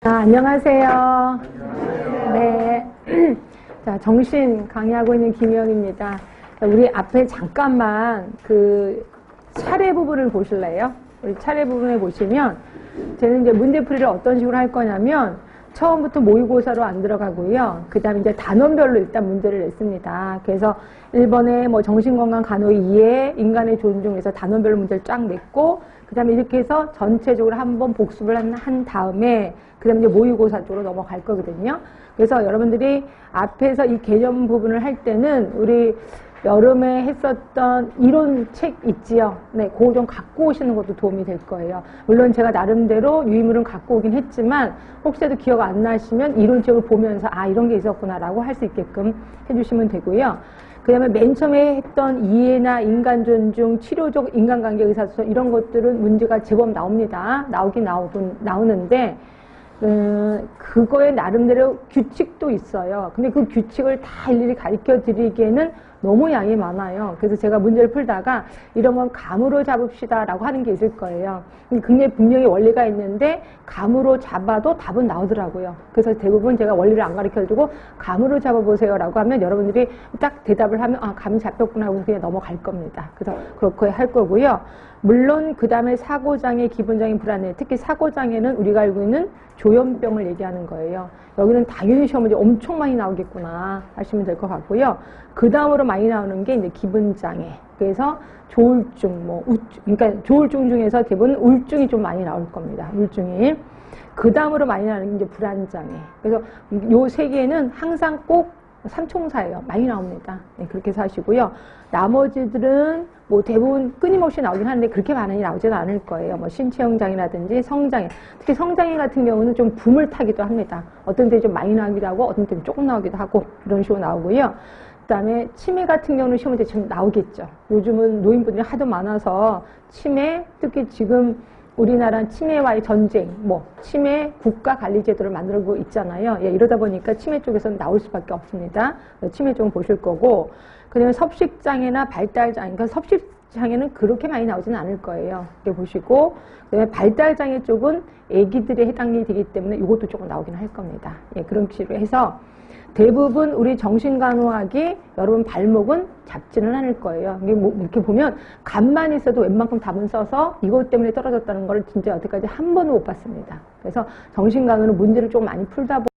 안녕하세요. 네. 자, 정신 강의하고 있는 김영입니다. 우리 앞에 잠깐만 그 차례 부분을 보실래요? 우리 차례 부분을 보시면, 저는 이제 문제풀이를 어떤 식으로 할 거냐면, 처음부터 모의고사로 안 들어가고요. 그 다음에 이제 단원별로 일단 문제를 냈습니다. 그래서 1번에 뭐 정신건강 간호의 이해, 인간의 존중에서 단원별로 문제를 쫙 냈고, 그 다음에 이렇게 해서 전체적으로 한번 복습을 한 다음에, 그 다음에 이제 모의고사 쪽으로 넘어갈 거거든요. 그래서 여러분들이 앞에서 이 개념 부분을 할 때는 우리 여름에 했었던 이론 책 있지요. 네, 그거 좀 갖고 오시는 것도 도움이 될 거예요. 물론 제가 나름대로 유의물은 갖고 오긴 했지만 혹시라도 기억 안 나시면 이론책을 보면서 아, 이런 게 있었구나라고 할 수 있게끔 해주시면 되고요. 그 다음에 맨 처음에 했던 이해나 인간 존중, 치료적 인간관계 의사소통 이런 것들은 문제가 제법 나옵니다. 나오는데 그거에 나름대로 규칙도 있어요. 근데 그 규칙을 다 일일이 가르쳐 드리기에는 너무 양이 많아요. 그래서 제가 문제를 풀다가 이런 건 감으로 잡읍시다 라고 하는 게 있을 거예요. 굉장히 분명히 원리가 있는데 감으로 잡아도 답은 나오더라고요. 그래서 대부분 제가 원리를 안 가르쳐 주고 감으로 잡아보세요 라고 하면 여러분들이 딱 대답을 하면 아, 감이 잡혔구나 하고 그냥 넘어갈 겁니다. 그래서 그렇게 할 거고요. 물론 그 다음에 사고장애, 기본장애, 불안해, 특히 사고장애는 우리가 알고 있는 조현병을 얘기하는 거예요. 여기는 당연히 시험 문제 엄청 많이 나오겠구나 하시면 될 것 같고요. 그 다음으로 많이 나오는 게 이제 기분장애. 그래서 조울증, 뭐 우증, 그러니까 조울증 중에서 대부분 울증이 좀 많이 나올 겁니다. 울증이. 그 다음으로 많이 나오는 게 이제 불안장애. 그래서 요 세 개는 항상 꼭 삼총사예요. 많이 나옵니다. 네, 그렇게 해서 하시고요. 나머지들은 뭐 대부분 끊임없이 나오긴 하는데 그렇게 많이 나오지는 않을 거예요. 뭐 신체형장애라든지 성장애. 특히 성장애 같은 경우는 좀 붐을 타기도 합니다. 어떤 때 좀 많이 나오기도 하고 어떤 때 조금 나오기도 하고 이런 식으로 나오고요. 그 다음에 치매 같은 경우는 시험 문제 지금 나오겠죠. 요즘은 노인분들이 하도 많아서 치매, 특히 지금 우리나라 치매와의 전쟁, 뭐 치매 국가관리제도를 만들고 있잖아요. 예, 이러다 보니까 치매 쪽에서는 나올 수밖에 없습니다. 치매 쪽은 보실 거고, 그다음에 섭식장애나 발달장애, 그러니까 섭식장애는 그렇게 많이 나오지는 않을 거예요. 이렇게 보시고, 그다음에 발달장애 쪽은 아기들에 해당이 되기 때문에 이것도 조금 나오긴 할 겁니다. 예, 그런 식으로 해서 대부분 우리 정신간호학이 여러분 발목은 잡지는 않을 거예요. 이게 뭐 이렇게 보면 간만 있어도 웬만큼 답은 써서 이것 때문에 떨어졌다는 걸 진짜 여태까지 한 번도 못 봤습니다. 그래서 정신간호는 문제를 좀 많이 풀다 보면